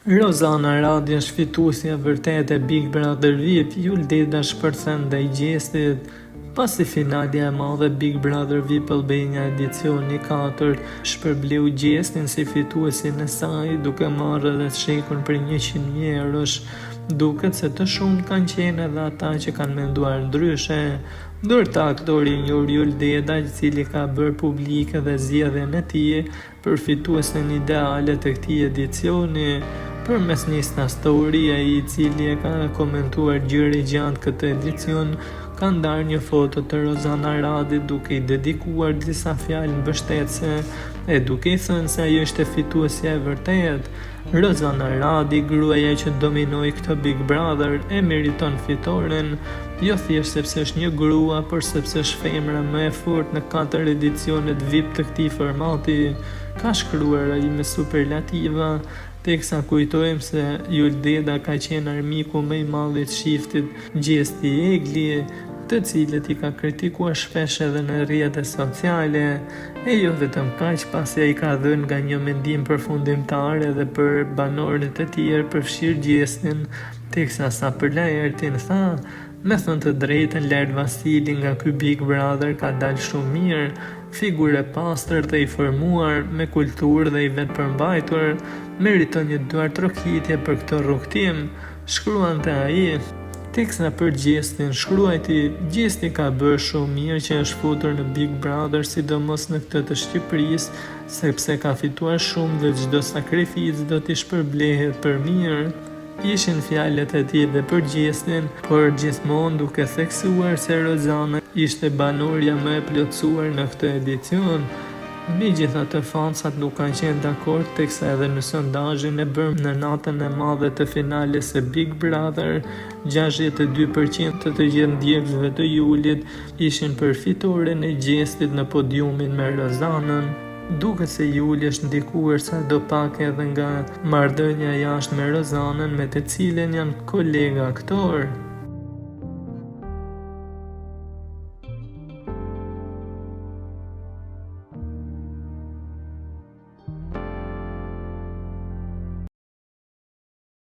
Rozana Radi është fituesja vërtet e Big Brother VIP. Juldeda shpërthen ndaj Gjestit. Pasi finalja e madhe Big Brother VIP Albania edicioni 4 shpërbleu Gjestin si fituesin e saj, duke marrë edhe shekun për 100.000 eurosh. Duket se të shumë kanë qenë edhe ata që kanë menduar ndryshe, ndërta aktori i njohur Juldeda, i cili ka bërë publike dhe zgjedhjen e tij për fituesen ideale të këtij edicioni. Përmes një story, ai i cili e ka komentuar gjëri gjatë këtë edicion, ka ndarë një foto të Rozana Radi duke i dedikuar disa fjalë mbështetëse e duke i thënë se ajo ishte fituesja e vërtet. Rozana Radi, gruaja që dominoi këtë Big Brother, e meriton fitoren, jo thjesht sepse është një grua, por sepse është femra më e fortë në 4 edicionet VIP të këtij formati, ka shkruar ai me superlativa, teksa kujtojmë se Juldeda ka qenë armiku më i madh i shiftit Gjesti Egli, të cilët i ka kritikuar shpesh edhe në rrjetet sociale, e jo vetëm kaq, pasi ai ka dhënë nga një mendim përfundimtar edhe për banorët e tjerë, përfshirë Gjestin, teksa sa për Laertin tha: "Me thënë të drejtën, Laert Vasili nga ky Big Brother ka dalë shumë mirë, figurë e pastër dhe i formuar, me kulturë dhe i vetëpërmbajtur, meriton një duar trokitje për këtë rrugtim", shkruante ai. Teksa për Gjestin shkruajti: "Gjesti ka bërë shumë mirë që është futur në Big Brother, sidomos në këtë të Shqipërisë, sepse ka fituar shumë dhe çdo sakrificë do t'i shpërblehet për mirë." Ishin fjalët e tij dhe për Gjestin, por gjithmonë duke theksuar se Rozana ishte banorja më e plotësuar në këtë edicion. Megjithatë, fansat nuk kanë qenë dakord, teksa edhe në sondazhin e bërë në natën e madhe të finales së Big Brother, 62% të gjithë ndjekësve të Julit ishin për fitoren e Gjestit në podiumin me Rozanën. Duket se Juli është ndikuar sado pak edhe nga marrëdhënia jashtë me Rozanën, me të cilën janë kolega aktor.